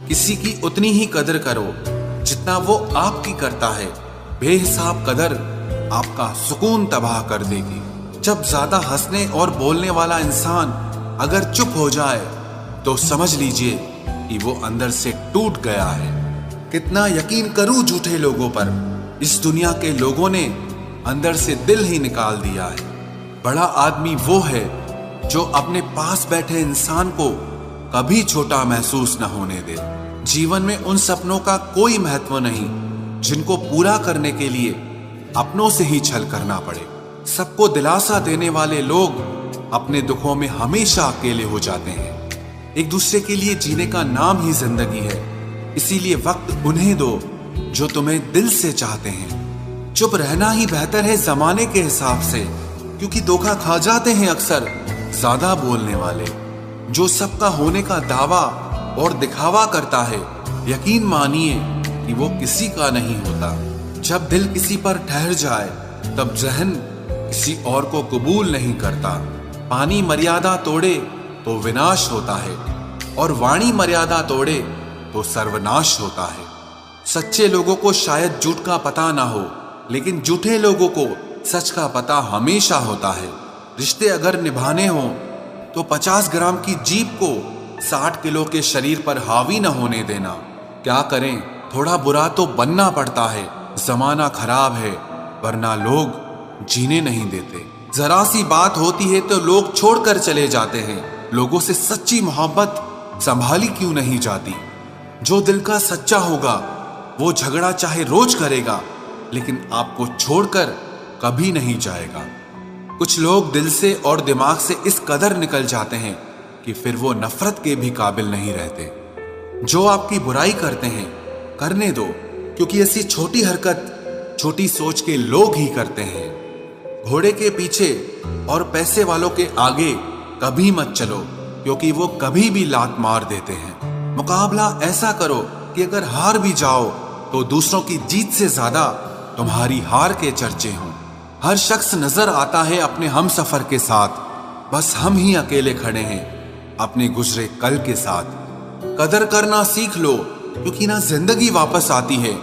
किसी की उतनी ही कदर करो जितना वो आपकी करता है। बेहिसाब कदर आपका सुकून तबाह कर देगी। जब ज्यादा हंसने और बोलने वाला इंसान अगर चुप हो जाए तो समझ लीजिए कि वो अंदर से टूट गया है। कितना यकीन करूं झूठे लोगों पर, इस दुनिया के लोगों ने अंदर से दिल ही निकाल दिया है। बड़ा आदमी वो है जो अपने पास बैठे इंसान को कभी छोटा महसूस न होने दे। जीवन में उन सपनों का कोई महत्व नहीं जिनको पूरा करने के लिए अपनों से ही छल करना पड़े। सबको दिलासा देने वाले लोग अपने दुखों में हमेशा अकेले हो जाते हैं। एक दूसरे के लिए जीने का नाम ही जिंदगी है, इसीलिए वक्त उन्हें दो जो तुम्हें दिल से चाहते हैं। चुप रहना ही बेहतर है जमाने के हिसाब से, क्योंकि धोखा खा जाते हैं अक्सर ज्यादा बोलने वाले। जो सबका होने का दावा और दिखावा करता है, यकीन मानिए कि वो किसी का नहीं होता। जब दिल किसी पर ठहर जाए तब जहन किसी और को कबूल नहीं करता। पानी मर्यादा तोड़े तो विनाश होता है और वाणी मर्यादा तोड़े तो सर्वनाश होता है। सच्चे लोगों को शायद झूठ का पता ना हो, लेकिन झूठे लोगों को सच का पता हमेशा होता है। रिश्ते अगर निभाने हो तो 50 ग्राम की जीभ को 60 किलो के शरीर पर हावी न होने देना। क्या करें, थोड़ा बुरा तो बनना पड़ता है। जमाना खराब है वरना लोग जीने नहीं देते। जरा सी बात होती है तो लोग छोड़कर चले जाते हैं। लोगों से सच्ची मोहब्बत संभाली क्यों नहीं जाती? जो दिल का सच्चा होगा वो झगड़ा चाहे रोज करेगा, लेकिन आपको छोड़कर कभी नहीं जाएगा। कुछ लोग दिल से और दिमाग से इस कदर निकल जाते हैं कि फिर वो नफरत के भी काबिल नहीं रहते। जो आपकी बुराई करते हैं करने दो, क्योंकि ऐसी छोटी हरकत छोटी सोच के लोग ही करते हैं। घोड़े के पीछे और पैसे वालों के आगे कभी मत चलो, क्योंकि वो कभी भी लात मार देते हैं। मुकाबला ऐसा करो कि अगर हार भी जाओ तो दूसरों की जीत से ज्यादा तुम्हारी हार के चर्चे हों। हर शख्स नजर आता है अपने हम सफर के साथ, बस हम ही अकेले खड़े हैं अपने गुजरे कल के साथ। कदर करना सीख लो, क्योंकि ना जिंदगी वापस आती है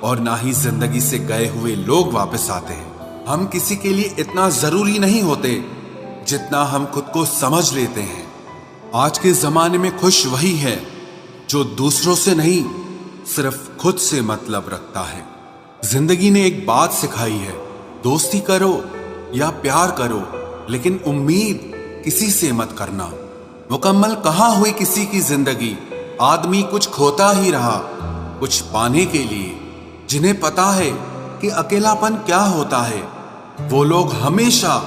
और ना ही जिंदगी से गए हुए लोग वापस आते हैं। हम किसी के लिए इतना जरूरी नहीं होते जितना हम खुद को समझ लेते हैं। आज के जमाने में खुश वही है जो दूसरों से नहीं सिर्फ खुद से मतलब रखता है। जिंदगी ने एक बात सिखाई है, दोस्ती करो या प्यार करो, लेकिन उम्मीद किसी से मत करना। मुकम्मल कहाँ हुई किसी की जिंदगी, आदमी कुछ खोता ही रहा कुछ पाने के लिए। जिन्हें पता है कि अकेलापन क्या होता है, वो लोग हमेशा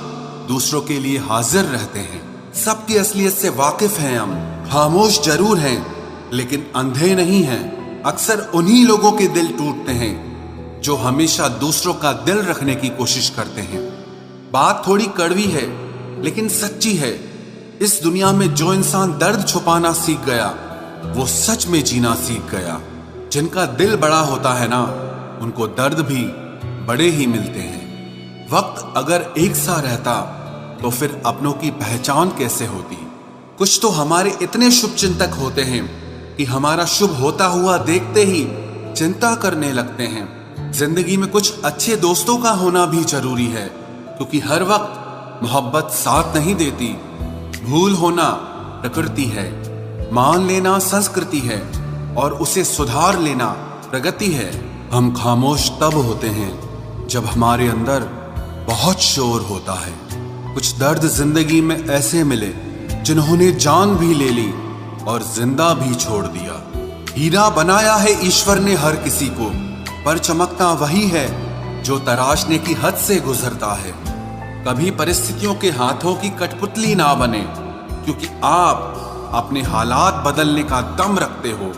दूसरों के लिए हाजिर रहते हैं। सबकी असलियत से वाकिफ हैं हम, खामोश जरूर हैं लेकिन अंधे नहीं हैं। अक्सर उन्हीं लोगों के दिल टूटते हैं जो हमेशा दूसरों का दिल रखने की कोशिश करते हैं। बात थोड़ी कड़वी है लेकिन सच्ची है। इस दुनिया में जो इंसान दर्द छुपाना सीख गया वो सच में जीना सीख गया। जिनका दिल बड़ा होता है ना, उनको दर्द भी बड़े ही मिलते हैं। वक्त अगर एक सा रहता तो फिर अपनों की पहचान कैसे होती? कुछ तो हमारे इतने शुभ चिंतक होते हैं कि हमारा शुभ होता हुआ देखते ही चिंता करने लगते हैं। जिंदगी में कुछ अच्छे दोस्तों का होना भी जरूरी है, क्योंकि हर वक्त मोहब्बत साथ नहीं देती। भूल होना प्रकृति है, मान लेना संस्कृति है और उसे सुधार लेना प्रगति है। हम खामोश तब होते हैं जब हमारे अंदर बहुत शोर होता है। कुछ दर्द जिंदगी में ऐसे मिले जिन्होंने जान भी ले ली और जिंदा भी छोड़ दिया। हीरा बनाया है ईश्वर ने हर किसी को, पर चमकता वही है जो तराशने की हद से गुजरता है। कभी परिस्थितियों के हाथों की कठपुतली ना बने, क्योंकि आप अपने हालात बदलने का दम रखते हो।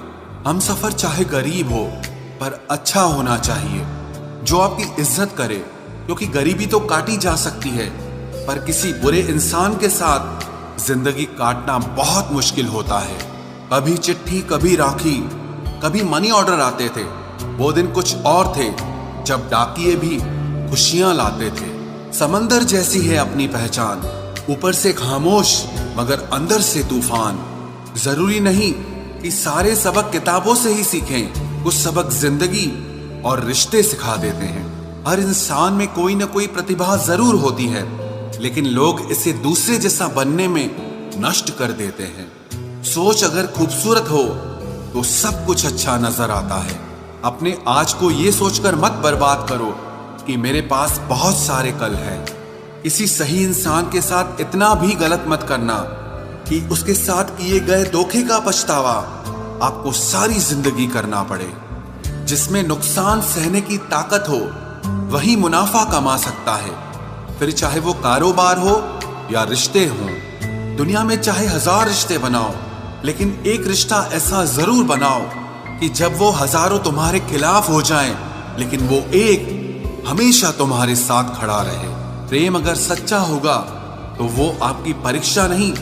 हम सफर चाहे गरीब हो पर अच्छा होना चाहिए, जो आपकी इज्जत करे, क्योंकि गरीबी तो काटी जा सकती है पर किसी बुरे इंसान के साथ जिंदगी काटना बहुत मुश्किल होता है। कभी चिट्ठी, कभी राखी, कभी मनी ऑर्डर आते थे। वो दिन कुछ और थे जब डाकिये भी खुशियां लाते थे। समंदर जैसी है अपनी पहचान, ऊपर से खामोश मगर अंदर से तूफान। जरूरी नहीं कि सारे सबक किताबों से ही सीखें, कुछ सबक जिंदगी और रिश्ते सिखा देते हैं। हर इंसान में कोई ना कोई प्रतिभा जरूर होती है, लेकिन लोग इसे दूसरे जैसा बनने में नष्ट कर देते हैं। सोच अगर खूबसूरत हो तो सब कुछ अच्छा नजर आता है। अपने आज को ये सोचकर मत बर्बाद करो कि मेरे पास बहुत सारे कल हैं। किसी सही इंसान के साथ इतना भी गलत मत करना कि उसके साथ किए गए धोखे का पछतावा आपको सारी जिंदगी करना पड़े। जिसमें नुकसान सहने की ताकत हो वही मुनाफा कमा सकता है, फिर चाहे वो कारोबार हो या रिश्ते हों। दुनिया में चाहे 1000 रिश्ते बनाओ, लेकिन एक रिश्ता ऐसा जरूर बनाओ कि जब वो हजारों तुम्हारे खिलाफ हो जाएं, लेकिन वो एक हमेशा तुम्हारे साथ खड़ा रहे। प्रेम अगर सच्चा होगा तो वो आपकी परीक्षा नहीं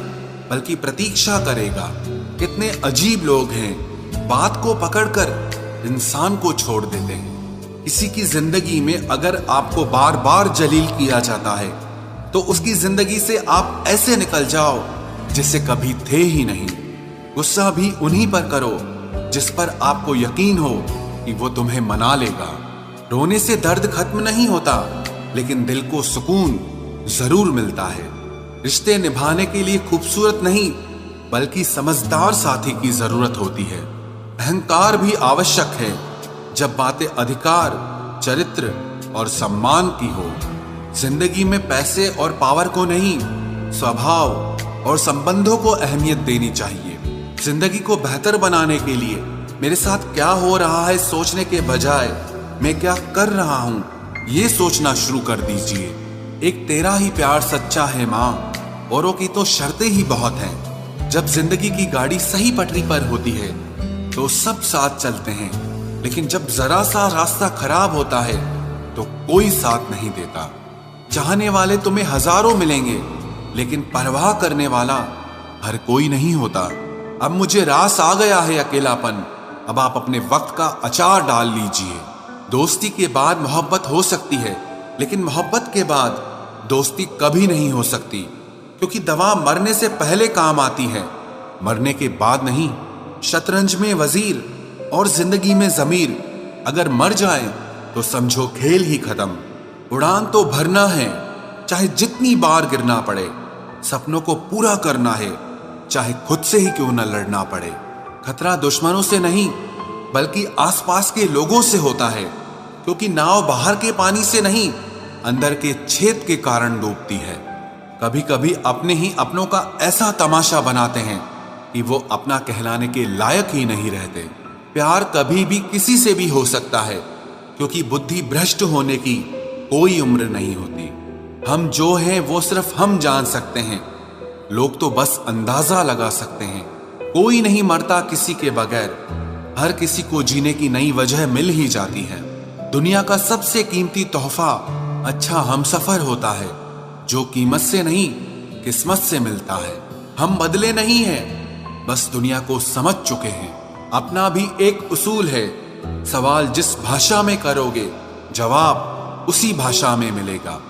बल्कि प्रतीक्षा करेगा। कितने अजीब लोग हैं, बात को पकड़कर इंसान को छोड़ देते हैं। किसी की जिंदगी में अगर आपको बार बार जलील किया जाता है तो उसकी जिंदगी से आप ऐसे निकल जाओ जैसे कभी थे ही नहीं। गुस्सा भी उन्हीं पर करो जिस पर आपको यकीन हो कि वो तुम्हें मना लेगा। रोने से दर्द खत्म नहीं होता, लेकिन दिल को सुकून जरूर मिलता है। रिश्ते निभाने के लिए खूबसूरत नहीं बल्कि समझदार साथी की जरूरत होती है। अहंकार भी आवश्यक है जब बातें अधिकार, चरित्र और सम्मान की हो। जिंदगी में पैसे और पावर को नहीं, स्वभाव और संबंधों को अहमियत देनी चाहिए। जिंदगी को बेहतर बनाने के लिए मेरे साथ क्या हो रहा है सोचने के बजाय मैं क्या कर रहा हूं ये सोचना शुरू कर दीजिए। एक तेरा ही प्यार सच्चा है माँ, औरों की तो शर्तें ही बहुत हैं। जब जिंदगी की गाड़ी सही पटरी पर होती है तो सब साथ चलते हैं, लेकिन जब जरा सा रास्ता खराब होता है तो कोई साथ नहीं देता। चाहने वाले तुम्हें हजारों मिलेंगे, लेकिन परवाह करने वाला हर कोई नहीं होता। अब मुझे रास आ गया है अकेलापन, अब आप अपने वक्त का अचार डाल लीजिए। दोस्ती के बाद मोहब्बत हो सकती है, लेकिन मोहब्बत के बाद दोस्ती कभी नहीं हो सकती, क्योंकि दवा मरने से पहले काम आती है, मरने के बाद नहीं। शतरंज में वजीर और जिंदगी में जमीर अगर मर जाए तो समझो खेल ही खत्म। उड़ान तो भरना है, चाहे जितनी बार गिरना पड़े। सपनों को पूरा करना है, चाहे खुद से ही क्यों न लड़ना पड़े। खतरा दुश्मनों से नहीं बल्कि आसपास के लोगों से होता है, क्योंकि नाव बाहर के पानी से नहीं अंदर के छेद के कारण डूबती है। कभी कभी अपने ही अपनों का ऐसा तमाशा बनाते हैं कि वो अपना कहलाने के लायक ही नहीं रहते। प्यार कभी भी किसी से भी हो सकता है, क्योंकि बुद्धि भ्रष्ट होने की कोई उम्र नहीं होती। हम जो हैं वो सिर्फ हम जान सकते हैं, लोग तो बस अंदाजा लगा सकते हैं। कोई नहीं मरता किसी के बगैर, हर किसी को जीने की नई वजह मिल ही जाती है। दुनिया का सबसे कीमती तोहफा अच्छा हमसफर होता है, जो कीमत से नहीं किस्मत से मिलता है। हम बदले नहीं हैं, बस दुनिया को समझ चुके हैं। अपना भी एक उसूल है, सवाल जिस भाषा में करोगे जवाब उसी भाषा में मिलेगा।